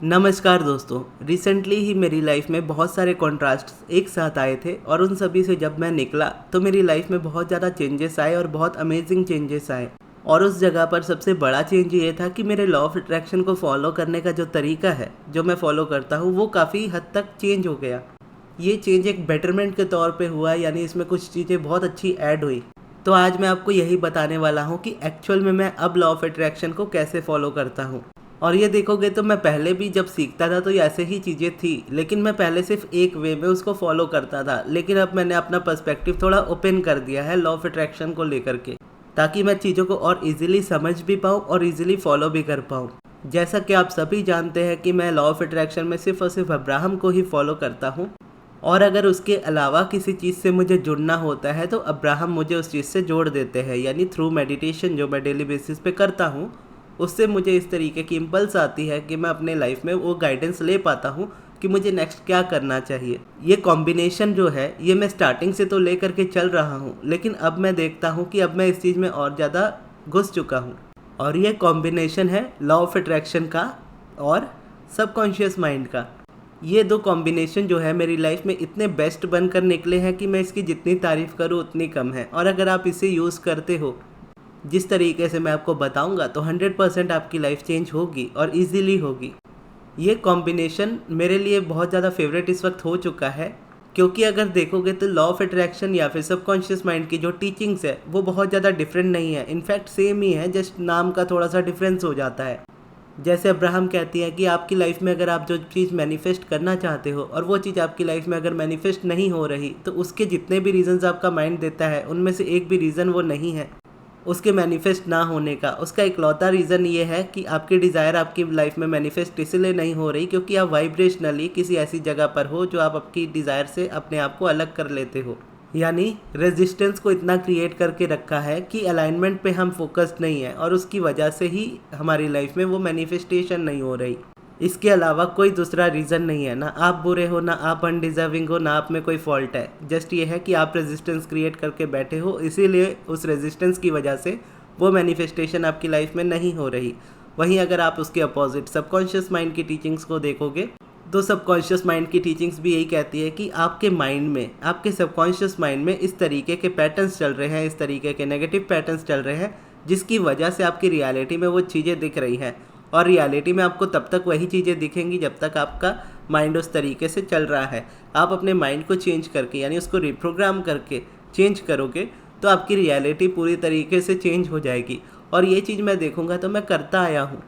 नमस्कार दोस्तों। रिसेंटली ही मेरी लाइफ में बहुत सारे कॉन्ट्रास्ट्स एक साथ आए थे और उन सभी से जब मैं निकला तो मेरी लाइफ में बहुत ज़्यादा चेंजेस आए और बहुत अमेजिंग चेंजेस आए। और उस जगह पर सबसे बड़ा चेंज ये था कि मेरे लॉ ऑफ अट्रैक्शन को फॉलो करने का जो तरीका है जो मैं फॉलो करता हूँ वो काफ़ी हद तक चेंज हो गया। ये चेंज एक बेटरमेंट के तौर पे हुआ, यानी इसमें कुछ चीज़ें बहुत अच्छी ऐड हुई। तो आज मैं आपको यही बताने वाला हूँ कि एक्चुअल में मैं अब लॉ ऑफ अट्रैक्शन को कैसे फॉलो करता हूँ। और ये देखोगे तो मैं पहले भी जब सीखता था तो ये ऐसे ही चीज़ें थी, लेकिन मैं पहले सिर्फ एक वे में उसको फॉलो करता था। लेकिन अब मैंने अपना पर्सपेक्टिव थोड़ा ओपन कर दिया है लॉ ऑफ अट्रैक्शन को लेकर के, ताकि मैं चीज़ों को और इजीली समझ भी पाऊँ और इजीली फॉलो भी कर पाऊँ। जैसा कि आप सभी जानते हैं कि मैं लॉ ऑफ अट्रैक्शन में सिर्फ और सिर्फ अब्राहम को ही फॉलो करता हूँ, और अगर उसके अलावा किसी चीज़ से मुझे जुड़ना होता है तो अब्राहम मुझे उस चीज़ से जोड़ देते हैं। यानी थ्रू मेडिटेशन जो मैं डेली बेसिस पे करता हूँ, उससे मुझे इस तरीके की इम्पल्स आती है कि मैं अपने लाइफ में वो गाइडेंस ले पाता हूँ कि मुझे नेक्स्ट क्या करना चाहिए। ये कॉम्बिनेशन जो है ये मैं स्टार्टिंग से तो ले करके चल रहा हूँ, लेकिन अब मैं देखता हूँ कि अब मैं इस चीज़ में और ज़्यादा घुस चुका हूँ। और ये कॉम्बिनेशन है लॉ ऑफ अट्रैक्शन का और सबकॉन्शियस माइंड का। ये दो कॉम्बिनेशन जो है मेरी लाइफ में इतने बेस्ट बनकर निकले हैं कि मैं इसकी जितनी तारीफ़ करूँ उतनी कम है। और अगर आप इसे यूज़ करते हो जिस तरीके से मैं आपको बताऊंगा तो 100% आपकी लाइफ चेंज होगी और इजीली होगी। ये कॉम्बिनेशन मेरे लिए बहुत ज़्यादा फेवरेट इस वक्त हो चुका है, क्योंकि अगर देखोगे तो लॉ ऑफ अट्रैक्शन या फिर सबकॉन्शियस माइंड की जो टीचिंग्स है वो बहुत ज़्यादा डिफरेंट नहीं है। इनफैक्ट सेम ही है, जस्ट नाम का थोड़ा सा डिफरेंस हो जाता है। जैसे अब्राहम कहती है कि आपकी लाइफ में अगर आप जो चीज़ मैनिफेस्ट करना चाहते हो और वो चीज़ आपकी लाइफ में अगर मैनिफेस्ट नहीं हो रही तो उसके जितने भी रीज़न्स आपका माइंड देता है उनमें से एक भी रीज़न वो नहीं है उसके मैनिफेस्ट ना होने का। उसका इकलौता रीज़न ये है कि आपकी डिज़ायर आपकी लाइफ में मैनिफेस्ट इसलिए नहीं हो रही क्योंकि आप वाइब्रेशनली किसी ऐसी जगह पर हो जो आप आपकी डिज़ायर से अपने आप को अलग कर लेते हो। यानी रेजिस्टेंस को इतना क्रिएट करके रखा है कि अलाइनमेंट पे हम फोकस्ड नहीं है और उसकी वजह से ही हमारी लाइफ में वो मैनिफेस्टेशन नहीं हो रही। इसके अलावा कोई दूसरा रीज़न नहीं है। ना आप बुरे हो, ना आप अनडिज़र्विंग हो, ना आप में कोई फॉल्ट है। जस्ट ये है कि आप रेजिस्टेंस क्रिएट करके बैठे हो, इसीलिए उस रेजिस्टेंस की वजह से वो मैनिफेस्टेशन आपकी लाइफ में नहीं हो रही। वहीं अगर आप उसके अपोजिट सबकॉन्शियस माइंड की टीचिंग्स को देखोगे तो सबकॉन्शियस माइंड की टीचिंग्स भी यही कहती है कि आपके माइंड में, आपके सबकॉन्शियस माइंड में इस तरीके के पैटर्न्स चल रहे हैं, इस तरीके के नेगेटिव पैटर्न्स चल रहे हैं जिसकी वजह से आपकी रियलिटी में वो चीज़ें दिख रही हैं। और रियलिटी में आपको तब तक वही चीज़ें दिखेंगी जब तक आपका माइंड उस तरीके से चल रहा है। आप अपने माइंड को चेंज करके, यानी उसको रिप्रोग्राम करके चेंज करोगे तो आपकी रियलिटी पूरी तरीके से चेंज हो जाएगी। और ये चीज़ मैं देखूँगा तो मैं करता आया हूँ।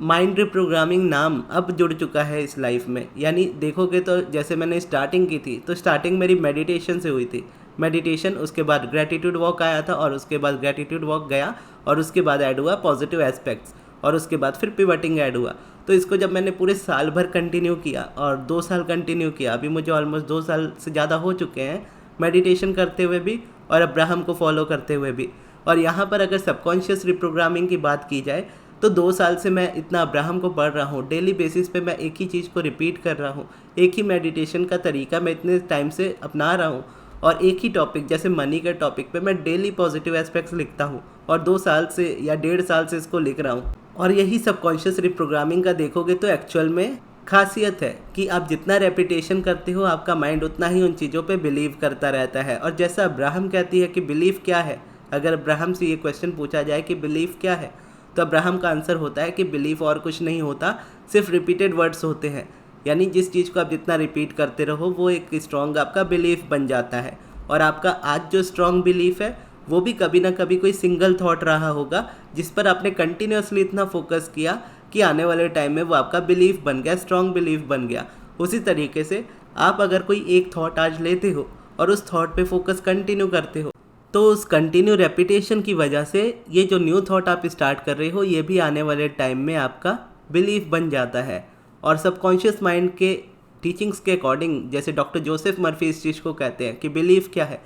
माइंड रिप्रोग्रामिंग नाम अब जुड़ चुका है इस लाइफ में। यानी देखोगे तो जैसे मैंने स्टार्टिंग की थी तो स्टार्टिंग मेरी मेडिटेशन से हुई थी। मेडिटेशन, उसके बाद ग्रेटिट्यूड वॉक आया था और उसके बाद ग्रेटिट्यूड वॉक गया और उसके बाद ऐड हुआ पॉजिटिव एस्पेक्ट्स और उसके बाद फिर पिवटिंग ऐड हुआ। तो इसको जब मैंने पूरे साल भर कंटिन्यू किया और 2 साल कंटिन्यू किया, अभी मुझे ऑलमोस्ट 2 साल से ज़्यादा हो चुके हैं मेडिटेशन करते हुए भी और अब्राहम को फॉलो करते हुए भी। और यहाँ पर अगर सबकॉन्शियस रिप्रोग्रामिंग की बात की जाए तो 2 साल से मैं इतना अब्राहम को पढ़ रहा हूँ। डेली बेसिस पे मैं एक ही चीज़ को रिपीट कर रहा हूँ, एक ही मेडिटेशन का तरीका मैं इतने टाइम से अपना रहा हूँ और एक ही टॉपिक जैसे मनी के टॉपिक पे मैं डेली पॉजिटिव एस्पेक्ट्स लिखता हूँ और 2 साल से या 1.5 साल से इसको लिख रहा हूँ। और यही सबकॉन्शियस रिप्रोग्रामिंग का देखोगे तो एक्चुअल में खासियत है कि आप जितना रेपिटेशन करते हो आपका माइंड उतना ही उन चीज़ों पे बिलीव करता रहता है। और जैसा अब्राहम कहती है कि बिलीव क्या है, अगर अब्राहम से ये क्वेश्चन पूछा जाए कि बिलीव क्या है तो अब्राहम का आंसर होता है कि बिलीव और कुछ नहीं होता, सिर्फ रिपीटेड वर्ड्स होते हैं। यानी जिस चीज़ को आप जितना रिपीट करते रहो वो एक स्ट्रॉन्ग आपका बिलीफ बन जाता है। और आपका आज जो स्ट्रॉन्ग बिलीफ है वो भी कभी ना कभी कोई सिंगल थॉट रहा होगा जिस पर आपने कंटिन्यूसली इतना फोकस किया कि आने वाले टाइम में वो आपका बिलीफ बन गया, स्ट्रॉन्ग बिलीफ बन गया। उसी तरीके से आप अगर कोई एक थॉट आज लेते हो और उस थॉट पे फोकस कंटिन्यू करते हो तो उस कंटिन्यू रेपिटेशन की वजह से ये जो न्यू थॉट आप स्टार्ट कर रहे हो ये भी आने वाले टाइम में आपका बिलीफ बन जाता है। और सबकॉन्शियस माइंड के टीचिंग्स के अकॉर्डिंग, जैसे डॉक्टर जोसेफ मर्फी इस चीज़ को कहते हैं कि बिलीफ क्या है,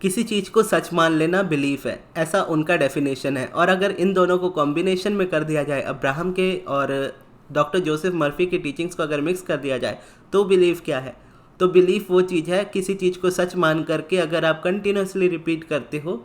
किसी चीज़ को सच मान लेना बिलीफ है, ऐसा उनका डेफिनेशन है। और अगर इन दोनों को कॉम्बिनेशन में कर दिया जाए, अब्राहम के और डॉक्टर जोसेफ मर्फी की टीचिंग्स को अगर मिक्स कर दिया जाए तो बिलीफ क्या है, तो बिलीफ वो चीज़ है किसी चीज़ को सच मान करके अगर आप कंटिन्यूसली रिपीट करते हो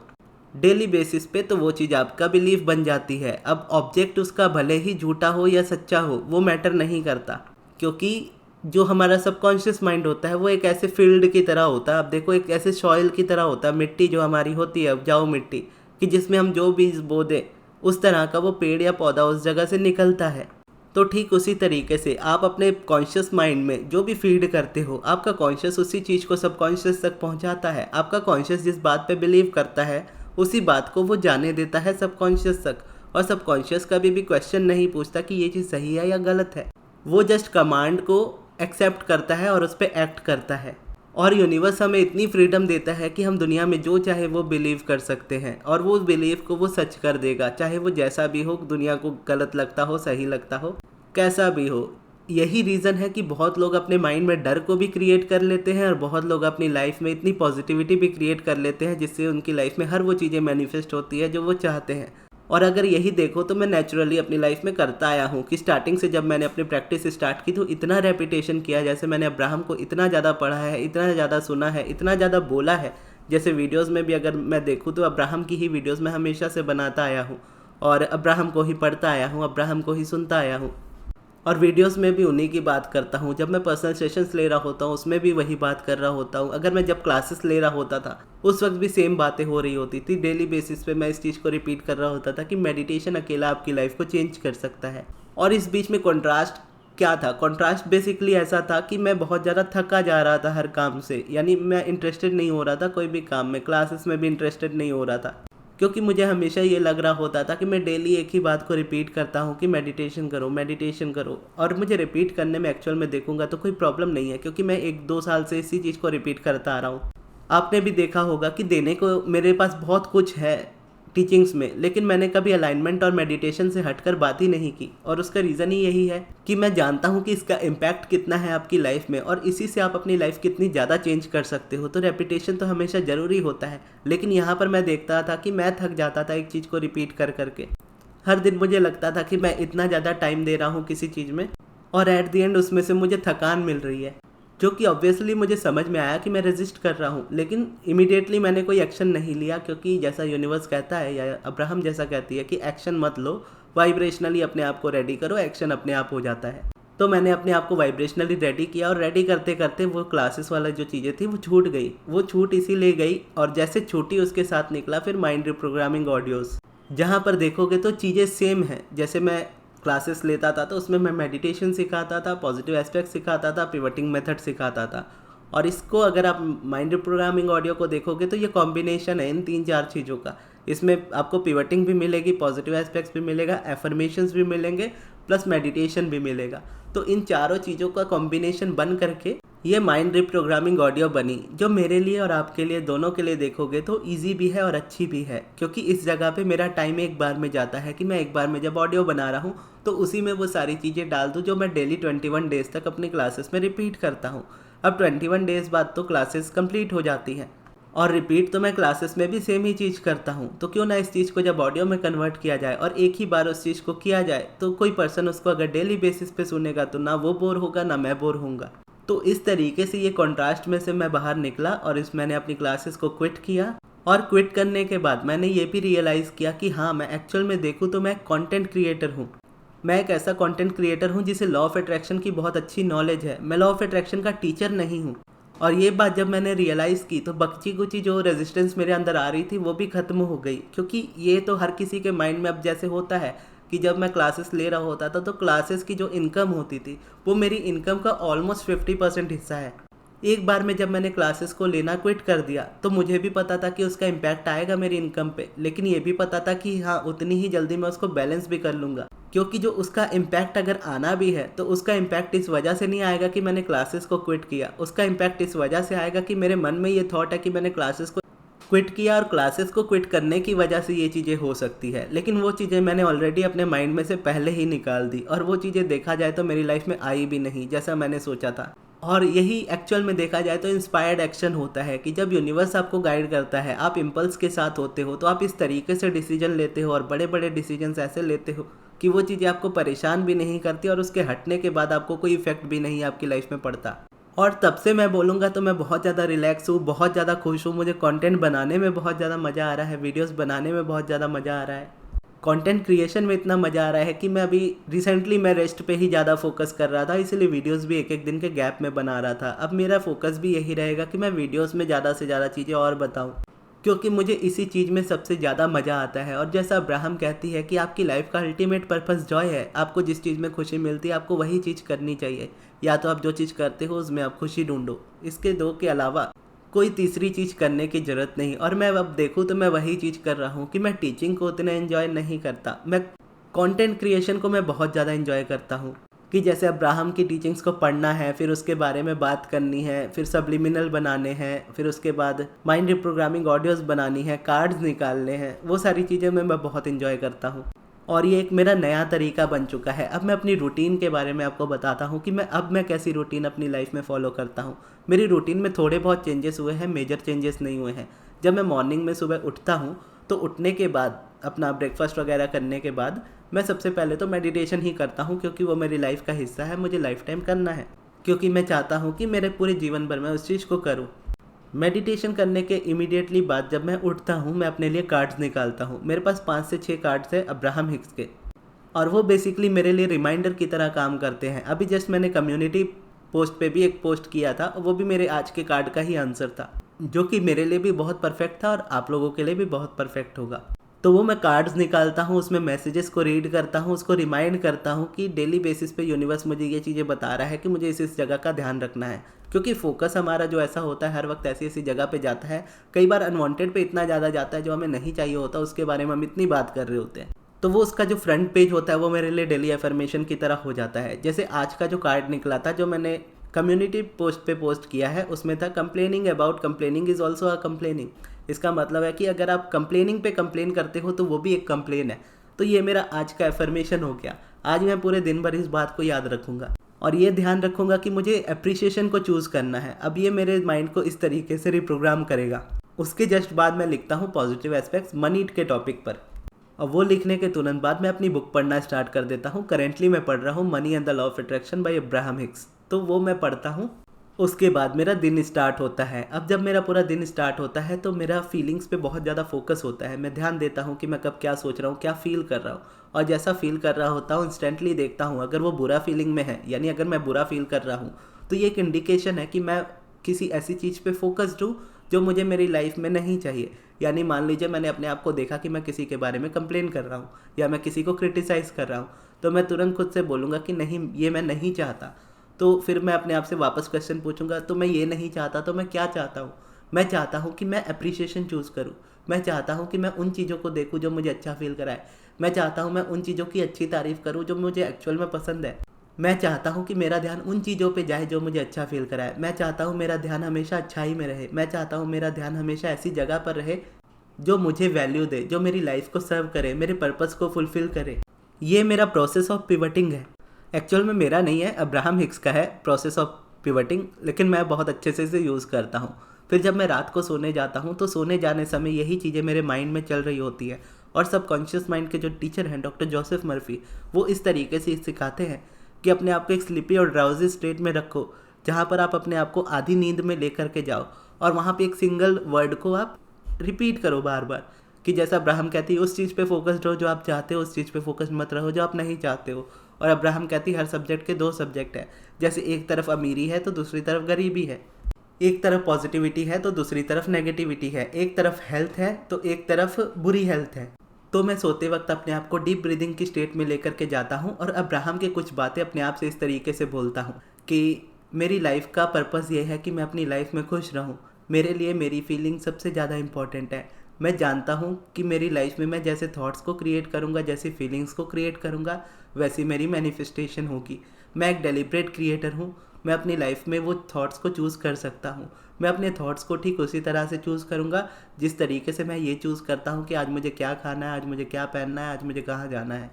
डेली बेसिस पे तो वो चीज़ आपका बिलीफ बन जाती है। अब ऑब्जेक्ट उसका भले ही झूठा हो या सच्चा हो वो मैटर नहीं करता, क्योंकि जो हमारा सबकॉन्शियस माइंड होता है वो एक ऐसे फील्ड की तरह होता है। आप देखो, एक ऐसे सॉइल की तरह होता है, मिट्टी जो हमारी होती है, उपजाऊ मिट्टी, कि जिसमें हम जो बीज बो दें उस तरह का वो पेड़ या पौधा उस जगह से निकलता है। तो ठीक उसी तरीके से आप अपने कॉन्शियस माइंड में जो भी फीड करते हो, आपका कॉन्शियस उसी चीज़ को सबकॉन्शियस तक पहुंचाता है। आपका कॉन्शियस जिस बात पे बिलीव करता है उसी बात को वो जाने देता है सबकॉन्शियस तक, और सबकॉन्शियस कभी भी क्वेश्चन नहीं पूछता कि ये चीज़ सही है या गलत है। वो जस्ट कमांड को एक्सेप्ट करता है और उस पर एक्ट करता है। और यूनिवर्स हमें इतनी फ्रीडम देता है कि हम दुनिया में जो चाहे वो बिलीव कर सकते हैं, और वो बिलीव को वो सच कर देगा, चाहे वो जैसा भी हो, दुनिया को गलत लगता हो, सही लगता हो, कैसा भी हो। यही रीज़न है कि बहुत लोग अपने माइंड में डर को भी क्रिएट कर लेते हैं, और बहुत लोग अपनी लाइफ में इतनी पॉजिटिविटी भी क्रिएट कर लेते हैं जिससे उनकी लाइफ में हर वो चीज़ें मैनिफेस्ट होती है जो वो चाहते हैं। और अगर यही देखो तो मैं नेचुरली अपनी लाइफ में करता आया हूँ कि स्टार्टिंग से जब मैंने अपनी प्रैक्टिस स्टार्ट की तो इतना रेपिटेशन किया, जैसे मैंने अब्राहम को इतना ज़्यादा पढ़ा है, इतना ज़्यादा सुना है, इतना ज़्यादा बोला है। जैसे वीडियोस में भी अगर मैं देखूँ तो अब्राहम की ही वीडियोस मैं हमेशा से बनाता आया हूँ, और अब्राहम को ही पढ़ता आया हूँ, अब्राहम को ही सुनता आया हूँ, और वीडियोस में भी उन्हीं की बात करता हूँ। जब मैं पर्सनल सेशंस ले रहा होता हूँ उसमें भी वही बात कर रहा होता हूँ। अगर मैं जब क्लासेस ले रहा होता था उस वक्त भी सेम बातें हो रही होती थी। डेली बेसिस पे मैं इस चीज़ को रिपीट कर रहा होता था कि मेडिटेशन अकेला आपकी लाइफ को चेंज कर सकता है। और इस बीच में कॉन्ट्रास्ट क्या था? कॉन्ट्रास्ट बेसिकली ऐसा था कि मैं बहुत ज़्यादा थका जा रहा था हर काम से, यानी मैं इंटरेस्टेड नहीं हो रहा था कोई भी काम में, क्लासेस में भी इंटरेस्टेड नहीं हो रहा था, क्योंकि मुझे हमेशा ये लग रहा होता था कि मैं डेली एक ही बात को रिपीट करता हूँ कि मेडिटेशन करो, मेडिटेशन करो। और मुझे रिपीट करने में एक्चुअल में देखूंगा तो कोई प्रॉब्लम नहीं है, क्योंकि मैं 1-2 साल से इसी चीज़ को रिपीट करता आ रहा हूँ। आपने भी देखा होगा कि देने को मेरे पास बहुत कुछ है टीचिंग्स में, लेकिन मैंने कभी अलाइनमेंट और मेडिटेशन से हटकर बात ही नहीं की। और उसका रीज़न ही यही है कि मैं जानता हूँ कि इसका इम्पैक्ट कितना है आपकी लाइफ में, और इसी से आप अपनी लाइफ कितनी ज़्यादा चेंज कर सकते हो। तो रेपिटेशन तो हमेशा ज़रूरी होता है, लेकिन यहाँ पर मैं देखता था कि मैं थक जाता था एक चीज़ को रिपीट कर करके। हर दिन मुझे लगता था कि मैं इतना ज़्यादा टाइम दे रहा हूँ किसी चीज़ में, और एट द एंड उसमें से मुझे थकान मिल रही है, जो कि ऑब्वियसली मुझे समझ में आया कि मैं रेजिस्ट कर रहा हूँ। लेकिन इमीडिएटली मैंने कोई एक्शन नहीं लिया, क्योंकि जैसा यूनिवर्स कहता है या अब्राहम जैसा कहती है कि एक्शन मत लो, वाइब्रेशनली अपने आप को रेडी करो, एक्शन अपने आप हो जाता है। तो मैंने अपने आप को वाइब्रेशनली रेडी किया, और रेडी करते करते वो क्लासेस वाला जो चीज़ें थी वो छूट गई। वो छूट इसीलिए गई, और जैसे छूटी उसके साथ निकला फिर माइंड रिप्रोग्रामिंग ऑडियोज़, जहाँ पर देखोगे तो चीज़ें सेम हैं। जैसे मैं क्लासेस लेता था तो उसमें मैं मेडिटेशन सिखाता था, पॉजिटिव एस्पेक्ट सिखाता था, पिवटिंग मेथड सिखाता था। और इसको अगर आप माइंड प्रोग्रामिंग ऑडियो को देखोगे तो ये कॉम्बिनेशन है इन 3-4 चीज़ों का। इसमें आपको पिवटिंग भी मिलेगी, पॉजिटिव एस्पेक्ट्स भी मिलेगा, एफर्मेशंस भी मिलेंगे, प्लस मेडिटेशन भी मिलेगा। तो इन चारों चीज़ों का कॉम्बिनेशन बन करके ये माइंड रिप्रोग्रामिंग ऑडियो बनी, जो मेरे लिए और आपके लिए, दोनों के लिए देखोगे तो ईजी भी है और अच्छी भी है। क्योंकि इस जगह पे मेरा टाइम एक बार में जाता है कि मैं एक बार में जब ऑडियो बना रहा हूँ तो उसी में वो सारी चीज़ें डाल दूँ जो मैं डेली 21 डेज़ तक अपनी क्लासेस में रिपीट करता हूँ। अब 21 डेज़ बाद तो क्लासेस कंप्लीट हो जाती हैं, और रिपीट तो मैं क्लासेस में भी सेम ही चीज़ करता हूँ। तो क्यों ना इस चीज़ को जब ऑडियो में कन्वर्ट किया जाए और एक ही बार उस चीज़ को किया जाए, तो कोई पर्सन उसको अगर डेली बेसिस पे सुनेगा तो ना वो बोर होगा ना मैं बोर होऊंगा। तो इस तरीके से ये कॉन्ट्रास्ट में से मैं बाहर निकला, और मैंने अपनी क्लासेस को क्विट किया। और क्विट करने के बाद मैंने ये भी रियलाइज़ किया कि हाँ, मैं एक्चुअल में देखूँ तो मैं कंटेंट क्रिएटर हूँ। मैं एक ऐसा कंटेंट क्रिएटर हूँ जिसे लॉ ऑफ अट्रैक्शन की बहुत अच्छी नॉलेज है। मैं लॉ ऑफ अट्रैक्शन का टीचर नहीं हूँ। और ये बात जब मैंने रियलाइज़ की तो बच्ची कुची जो रेजिस्टेंस मेरे अंदर आ रही थी वो भी ख़त्म हो गई। क्योंकि ये तो हर किसी के माइंड में अब जैसे होता है कि जब मैं क्लासेस ले रहा होता था तो क्लासेस की जो इनकम होती थी वो मेरी इनकम का ऑलमोस्ट 50% हिस्सा है। एक बार में जब मैंने क्लासेस को लेना क्विट कर दिया तो मुझे भी पता था कि उसका इम्पैक्ट आएगा मेरी इनकम पे, लेकिन ये भी पता था कि हाँ, उतनी ही जल्दी मैं उसको बैलेंस भी कर लूँगा। क्योंकि जो उसका इम्पैक्ट अगर आना भी है तो उसका इम्पैक्ट इस वजह से नहीं आएगा कि मैंने क्लासेस को क्विट किया। उसका इम्पैक्ट इस वजह से आएगा कि मेरे मन में ये थॉट है कि मैंने क्लासेस को क्विट किया, और क्लासेस को क्विट करने की वजह से ये चीज़ें हो सकती है। लेकिन वो चीज़ें मैंने ऑलरेडी अपने माइंड में से पहले ही निकाल दी, और वो चीज़ें देखा जाए तो मेरी लाइफ में आई भी नहीं जैसा मैंने सोचा था। और यही एक्चुअल में देखा जाए तो इंस्पायर्ड एक्शन होता है कि जब यूनिवर्स आपको गाइड करता है, आप इम्पल्स के साथ होते हो, तो आप इस तरीके से डिसीजन लेते हो, और बड़े बड़े डिसीजंस ऐसे लेते हो कि वो चीज़ें आपको परेशान भी नहीं करती, और उसके हटने के बाद आपको कोई इफेक्ट भी नहीं आपकी लाइफ में पड़ता। और तब से मैं बोलूँगा तो मैं बहुत ज़्यादा रिलैक्स हूँ, बहुत ज़्यादा खुश हूँ। मुझे कंटेंट बनाने में बहुत ज़्यादा मज़ा आ रहा है, वीडियोस बनाने में बहुत ज़्यादा मज़ा आ रहा है। कंटेंट क्रिएशन में इतना मज़ा आ रहा है कि मैं अभी रिसेंटली मैं रेस्ट पे ही ज़्यादा फोकस कर रहा था, इसीलिए वीडियोस भी एक एक दिन के गैप में बना रहा था। अब मेरा फोकस भी यही रहेगा कि मैं वीडियोस में ज़्यादा से ज़्यादा चीज़ें और बताऊं, क्योंकि मुझे इसी चीज़ में सबसे ज़्यादा मज़ा आता है। और जैसा अब्राहम कहती है कि आपकी लाइफ का अल्टीमेट पर्पस जॉय है, आपको जिस चीज़ में खुशी मिलती है आपको वही चीज़ करनी चाहिए। या तो आप जो चीज़ करते हो उसमें आप खुशी ढूंढो, इसके दो के अलावा कोई तीसरी चीज़ करने की ज़रूरत नहीं। और मैं अब देखूँ तो मैं वही चीज़ कर रहा हूँ कि मैं टीचिंग को उतना एंजॉय नहीं करता, मैं कंटेंट क्रिएशन को मैं बहुत ज़्यादा एंजॉय करता हूँ। कि जैसे अब्राहम की टीचिंग्स को पढ़ना है, फिर उसके बारे में बात करनी है, फिर सब्लिमिनल बनाने हैं, फिर उसके बाद माइंड रिप्रोग्रामिंग ऑडियोज़ बनानी है, कार्ड्स निकालने हैं, वो सारी चीज़ें मैं बहुत एंजॉय करता हूँ। और ये एक मेरा नया तरीका बन चुका है। अब मैं अपनी रूटीन के बारे में आपको बताता हूँ कि मैं कैसी रूटीन अपनी लाइफ में फॉलो करता हूँ। मेरी रूटीन में थोड़े बहुत चेंजेस हुए हैं, मेजर चेंजेस नहीं हुए हैं। जब मैं मॉर्निंग में सुबह उठता हूँ तो उठने के बाद अपना ब्रेकफास्ट वगैरह करने के बाद मैं सबसे पहले तो मेडिटेशन ही करता हूँ, क्योंकि वो मेरी लाइफ का हिस्सा है, मुझे लाइफ टाइम करना है, क्योंकि मैं चाहता हूँ कि मेरे पूरे जीवन भर मैं उस चीज़ को करूँ। मेडिटेशन करने के इमीडिएटली बाद जब मैं उठता हूँ मैं अपने लिए कार्ड्स निकालता हूँ। मेरे पास 5 से 6 कार्ड्स हैं अब्राहम हिक्स के, और वो बेसिकली मेरे लिए रिमाइंडर की तरह काम करते हैं। अभी जस्ट मैंने कम्युनिटी पोस्ट पे भी एक पोस्ट किया था, वो भी मेरे आज के कार्ड का ही आंसर था, जो कि मेरे लिए भी बहुत परफेक्ट था और आप लोगों के लिए भी बहुत परफेक्ट होगा। तो वो मैं कार्ड्स निकालता हूँ, उसमें मैसेजेस को रीड करता हूँ, उसको रिमाइंड करता हूँ कि डेली बेसिस पे यूनिवर्स मुझे ये चीज़ें बता रहा है कि मुझे इस जगह का ध्यान रखना है। क्योंकि फोकस हमारा जो ऐसा होता है हर वक्त ऐसी ऐसी जगह पे जाता है, कई बार अनवांटेड पे इतना ज़्यादा जाता है जो हमें नहीं चाहिए होता, उसके बारे में हम इतनी बात कर रहे होते हैं। तो वो उसका जो फ्रंट पेज होता है वो मेरे लिए डेली एफर्मेशन की तरह हो जाता है। जैसे आज का जो कार्ड निकला था जो मैंने कम्युनिटी पोस्ट पे पोस्ट किया है, उसमें था complaining about complaining is also a complaining. इसका मतलब है कि अगर आप कंप्लेनिंग पे कंप्लेन करते हो तो वो भी एक कंप्लेन है। तो ये मेरा आज का एफर्मेशन हो गया। आज मैं पूरे दिन भर इस बात को याद रखूँगा और ये ध्यान रखूँगा कि मुझे अप्रिसिएशन को चूज़ करना है। अब ये मेरे माइंड को इस तरीके से रिप्रोग्राम करेगा। उसके जस्ट बाद मैं लिखता हूँ पॉजिटिव एस्पेक्ट्स मनी के टॉपिक पर, और वो लिखने के तुरंत बाद मैं अपनी बुक पढ़ना स्टार्ट कर देता हूँ। करेंटली मैं पढ़ रहा हूँ money and the law of attraction by Abraham Hicks. तो वो मैं पढ़ता हूँ, उसके बाद मेरा दिन स्टार्ट होता है। अब जब मेरा पूरा दिन स्टार्ट होता है तो मेरा फीलिंग्स पे बहुत ज़्यादा फोकस होता है। मैं ध्यान देता हूँ कि मैं कब क्या सोच रहा हूँ, क्या फील कर रहा हूँ, और जैसा फील कर रहा होता हूँ इंस्टेंटली देखता हूँ अगर वो बुरा फीलिंग में है, यानी अगर मैं बुरा फील कर रहा हूँ तो ये एक इंडिकेशन है कि मैं किसी ऐसी चीज़ पे फोकस्ड हूँ जो मुझे मेरी लाइफ में नहीं चाहिए। यानी मान लीजिए मैंने अपने आप को देखा कि मैं किसी के बारे में कंप्लेन कर रहा हूँ या मैं किसी को क्रिटिसाइज़ कर रहा हूँ, तो मैं तुरंत खुद से बोलूँगा कि नहीं, ये मैं नहीं चाहता। तो फिर मैं अपने आप से वापस क्वेश्चन पूछूंगा, तो मैं ये नहीं चाहता तो मैं क्या चाहता हूँ? मैं चाहता हूँ कि मैं अप्रिसिएशन चूज़ करूँ। मैं चाहता हूँ कि मैं उन चीज़ों को देखूँ जो मुझे अच्छा फील कराए। मैं चाहता हूँ मैं उन चीज़ों की अच्छी तारीफ़ करूँ जो मुझे एक्चुअल में पसंद है। मैं चाहता हूँ कि मेरा ध्यान उन चीज़ों पे जाए जो मुझे अच्छा फील कराए। मैं चाहता हूँ मेरा ध्यान हमेशा अच्छाई में रहे। मैं चाहता हूँ मेरा ध्यान हमेशा ऐसी जगह पर रहे जो मुझे वैल्यू दे, जो मेरी लाइफ को सर्व करे, मेरे पर्पस को फुलफ़िल करे। ये मेरा प्रोसेस ऑफ पिवटिंग है। एक्चुअल में मेरा नहीं है, अब्राहम हिक्स का है प्रोसेस ऑफ पिवटिंग, लेकिन मैं बहुत अच्छे से इसे यूज़ करता हूँ। फिर जब मैं रात को सोने जाता हूँ तो सोने जाने समय यही चीज़ें मेरे माइंड में चल रही होती है। और सबकॉन्शियस माइंड के जो टीचर हैं डॉक्टर जोसेफ मर्फी, वो इस तरीके से सिखाते हैं कि अपने आप को एक स्लीपी और ड्राउजी स्टेट में रखो, जहाँ पर आप अपने आप को आधी नींद में लेकर के जाओ, और वहाँ पे एक सिंगल वर्ड को आप रिपीट करो बार बार। कि जैसा अब्राहम कहती है उस चीज़ पे फोकस्ड रहो जो आप चाहते हो, उस चीज़ पे फोकस मत रहो जो आप नहीं चाहते हो। और अब्राहम कहती है हर सब्जेक्ट के 2 सब्जेक्ट है। जैसे एक तरफ अमीरी है तो दूसरी तरफ गरीबी है, एक तरफ पॉजिटिविटी है तो दूसरी तरफ नेगेटिविटी है, एक तरफ हेल्थ है तो एक तरफ बुरी हेल्थ है। तो मैं सोते वक्त अपने आप को डीप ब्रीदिंग की स्टेट में लेकर के जाता हूँ और अब्राहम के कुछ बातें अपने आप से इस तरीके से बोलता हूँ कि मेरी लाइफ का पर्पस ये है कि मैं अपनी लाइफ में खुश रहूँ। मेरे लिए मेरी फीलिंग सबसे ज़्यादा इंपॉर्टेंट है। मैं जानता हूँ कि मेरी लाइफ में मैं जैसे थॉट्स को क्रिएट करूँगा, जैसी फीलिंग्स को क्रिएट करूँगा, वैसी मेरी मैनिफेस्टेशन होगी। मैं एक डेलिब्रेट क्रिएटर हूँ। मैं अपनी लाइफ में वो थॉट्स को चूज़ कर सकता हूँ। मैं अपने थॉट्स को ठीक उसी तरह से चूज़ करूँगा जिस तरीके से मैं ये चूज़ करता हूँ कि आज मुझे क्या खाना है, आज मुझे क्या पहनना है, आज मुझे कहाँ जाना है।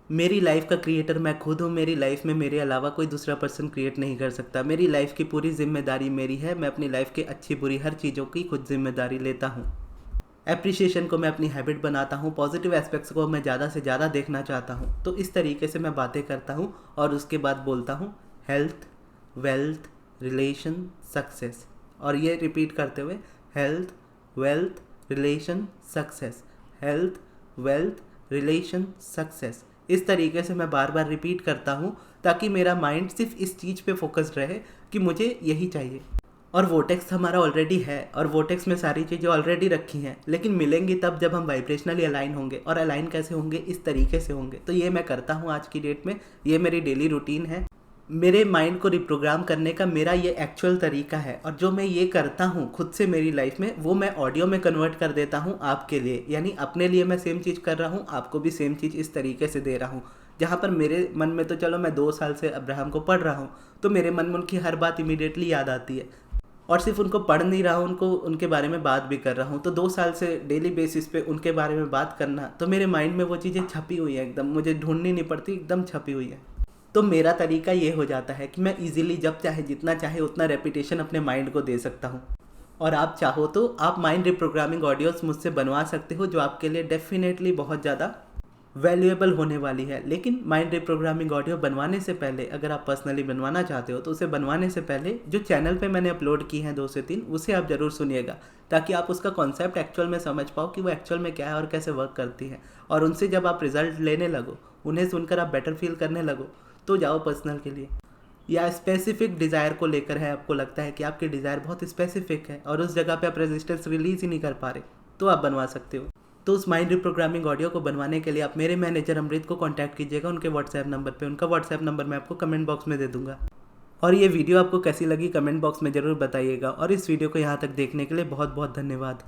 मेरी लाइफ का क्रिएटर मैं खुद हूँ। मेरी लाइफ में मेरे अलावा कोई दूसरा पर्सन क्रिएट नहीं कर सकता। मेरी लाइफ की पूरी जिम्मेदारी मेरी है। मैं अपनी लाइफ की अच्छी बुरी हर चीज़ों की खुद जिम्मेदारी लेता हूँ। एप्रिसिएशन को मैं अपनी हैबिट बनाता हूँ। पॉजिटिव एस्पेक्ट्स को मैं ज़्यादा से ज़्यादा देखना चाहता हूँ। तो इस तरीके से मैं बातें करता हूँ और उसके बाद बोलता हूँ हेल्थ, वेल्थ, रिलेशन, सक्सेस। और ये रिपीट करते हुए health, wealth, relation, success, health, wealth, relation, success. इस तरीके से मैं बार बार रिपीट करता हूँ ताकि मेरा माइंड सिर्फ इस चीज़ पे फोकस्ड रहे कि मुझे यही चाहिए। और वोटेक्स हमारा ऑलरेडी है और वोटेक्स में सारी चीज़ें ऑलरेडी रखी हैं, लेकिन मिलेंगी तब जब हम वाइब्रेशनली अलाइन होंगे। और अलाइन कैसे होंगे? इस तरीके से होंगे। तो ये मैं करता हूँ आज की डेट में, ये मेरी डेली रूटीन है। मेरे माइंड को रिप्रोग्राम करने का मेरा ये एक्चुअल तरीका है, और जो मैं ये करता हूँ खुद से मेरी लाइफ में, वो मैं ऑडियो में कन्वर्ट कर देता हूँ आपके लिए। यानी अपने लिए मैं सेम चीज़ कर रहा हूँ, आपको भी सेम चीज़ इस तरीके से दे रहा हूँ। जहाँ पर मेरे मन में, तो चलो मैं 2 साल से अब्राहम को पढ़ रहा हूँ, तो मेरे मन में उनकी हर बात इमीडिएटली याद आती है। और सिर्फ उनको पढ़ नहीं रहा हूँ, उनको उनके बारे में बात भी कर रहा हूँ। तो 2 साल से डेली बेसिस पे उनके बारे में बात करना, तो मेरे माइंड में वो चीज़ें छपी हुई हैं एकदम, मुझे ढूंढनी नहीं पड़ती, एकदम छपी हुई है। तो मेरा तरीका ये हो जाता है कि मैं इजीली जब चाहे, जितना चाहे उतना रेपिटेशन अपने माइंड को दे सकता हूँ। और आप चाहो तो आप माइंड रिप्रोग्रामिंग ऑडियोस मुझसे बनवा सकते हो, जो आपके लिए डेफिनेटली बहुत ज़्यादा वैल्यूएबल होने वाली है। लेकिन माइंड रिप्रोग्रामिंग ऑडियो बनवाने से पहले, अगर आप पर्सनली बनवाना चाहते हो, तो उसे बनवाने से पहले जो चैनल पे मैंने अपलोड की हैं 2 से 3, उसे आप ज़रूर सुनिएगा, ताकि आप उसका कॉन्सेप्ट एक्चुअल में समझ पाओ कि वो एक्चुअल में क्या है और कैसे वर्क करती है। और उनसे जब आप रिजल्ट लेने लगो, उन्हें सुनकर आप बेटर फील करने लगो, तो जाओ पर्सनल के लिए। या स्पेसिफिक डिज़ायर को लेकर है, आपको लगता है कि आपकी डिज़ायर बहुत स्पेसिफिक है और उस जगह पे आप रेजिस्टेंस रिलीज़ ही नहीं कर पा रहे, तो आप बनवा सकते हो। तो उस माइंड रिप्रोग्रामिंग ऑडियो को बनवाने के लिए आप मेरे मैनेजर अमृत को कांटेक्ट कीजिएगा, उनके व्हाट्सएप नंबर पे। उनका व्हाट्सएप नंबर मैं आपको कमेंट बॉक्स में दे दूंगा। और ये वीडियो आपको कैसी लगी कमेंट बॉक्स में ज़रूर बताइएगा। और इस वीडियो को यहाँ तक देखने के लिए बहुत बहुत धन्यवाद।